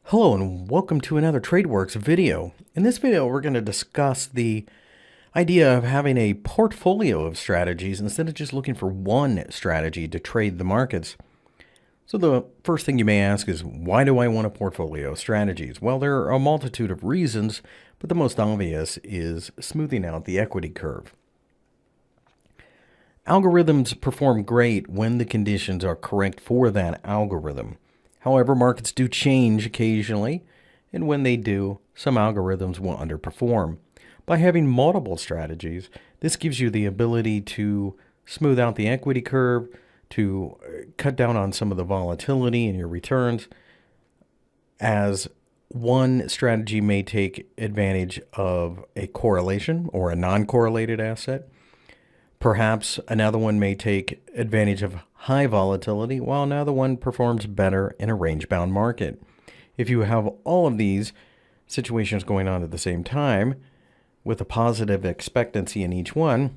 Hello and welcome to another Tradeworks video. In this video, we're going to discuss the idea of having a portfolio of strategies instead of just looking for one strategy to trade the markets. So the first thing you may ask is, why do I want a portfolio of strategies? Well, there are a multitude of reasons, but the most obvious is smoothing out the equity curve. Algorithms perform great when the conditions are correct for that algorithm. However, markets do change occasionally, and when they do, some algorithms will underperform. By having multiple strategies, this gives you the ability to smooth out the equity curve, to cut down on some of the volatility in your returns, as one strategy may take advantage of a correlation or a non-correlated asset. Perhaps another one may take advantage of high volatility, while another one performs better in a range-bound market. If you have all of these situations going on at the same time, with a positive expectancy in each one,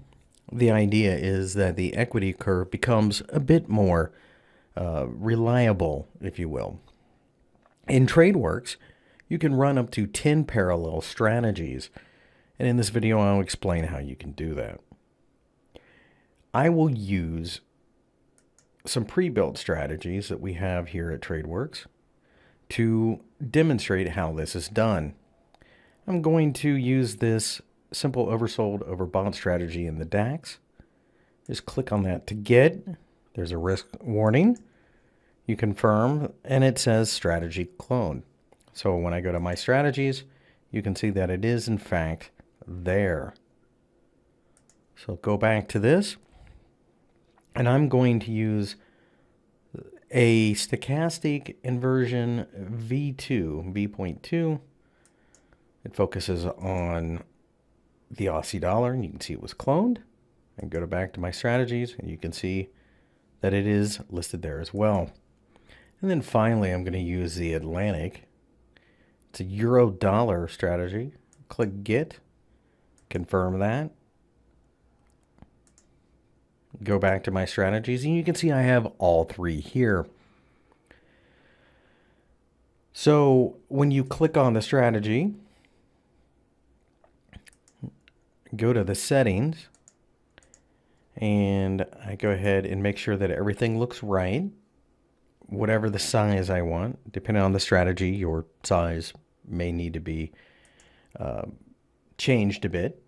the idea is that the equity curve becomes a bit more reliable, if you will. In Tradeworks, you can run up to 10 parallel strategies, and in this video, I'll explain how you can do that. I will use some pre-built strategies that we have here at Tradeworks to demonstrate how this is done. I'm going to use this simple oversold overbought strategy in the DAX. Just click on that to get. There's a risk warning. You confirm, and it says strategy clone. So when I go to my strategies, you can see that it is in fact there. So go back to this. And I'm going to use a stochastic inversion V2, V.2. It focuses on the Aussie dollar, and you can see it was cloned. And go back to my strategies, and you can see that it is listed there as well. And then finally, I'm going to use the Atlantic. It's a euro dollar strategy. Click Get, confirm that. Go back to my strategies, and you can see I have all three here. So when you click on the strategy, go to the settings, and I go ahead and make sure that everything looks right. Whatever the size I want, depending on the strategy, your size may need to be changed a bit.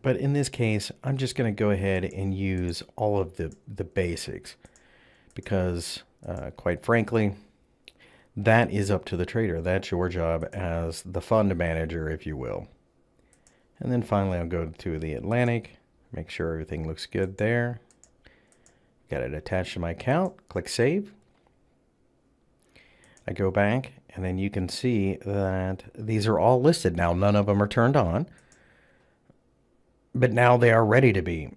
But in this case, I'm just going to go ahead and use all of the basics because, quite frankly, that is up to the trader. That's your job as the fund manager, if you will. And then finally, I'll go to the Atlantic, make sure everything looks good there. Got it attached to my account. Click Save. I go back, and then you can see that these are all listed. Now, none of them are turned on, but now they are ready to be.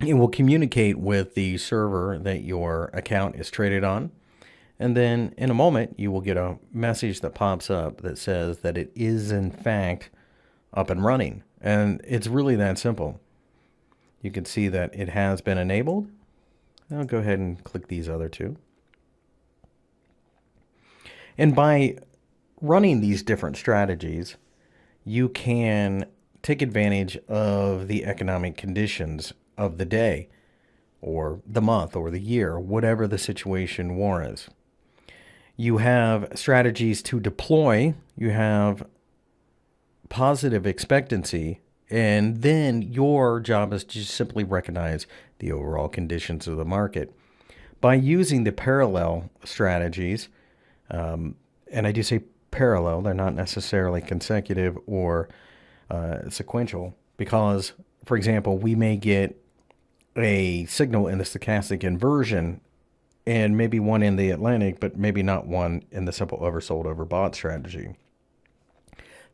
It will communicate with the server that your account is traded on. And then in a moment, you will get a message that pops up that says that it is in fact up and running. And it's really that simple. You can see that it has been enabled. I'll go ahead and click these other two. And by running these different strategies, you can take advantage of the economic conditions of the day or the month or the year, whatever the situation warrants. You have strategies to deploy, you have positive expectancy, and then your job is to just simply recognize the overall conditions of the market. By using the parallel strategies, and I do say parallel, they're not necessarily consecutive or sequential, because, for example, we may get a signal in the stochastic inversion and maybe one in the Atlantic, but maybe not one in the simple oversold overbought strategy.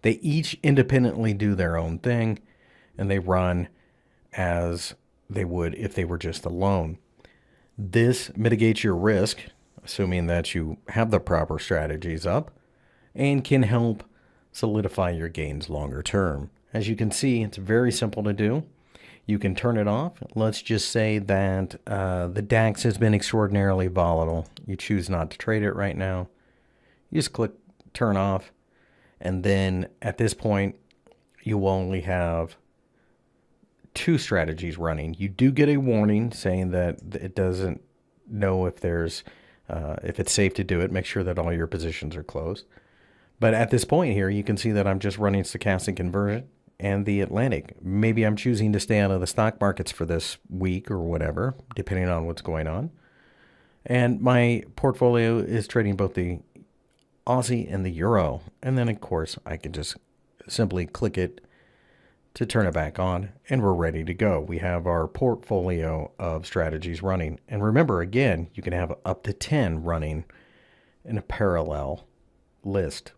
They each independently do their own thing, and they run as they would if they were just alone. This mitigates your risk, assuming that you have the proper strategies up, and can help solidify your gains longer term. As you can see, it's very simple to do. You can turn it off. Let's just say that the DAX has been extraordinarily volatile. You choose not to trade it right now. You just click turn off. And then at this point, you will only have two strategies running. You do get a warning saying that it doesn't know if it's safe to do it. Make sure that all your positions are closed. But at this point here, you can see that I'm just running stochastic conversion and the Atlantic. Maybe I'm choosing to stay out of the stock markets for this week or whatever, depending on what's going on. And my portfolio is trading both the Aussie and the Euro. And then, of course, I can just simply click it to turn it back on, and we're ready to go. We have our portfolio of strategies running. And remember, again, you can have up to 10 running in a parallel list.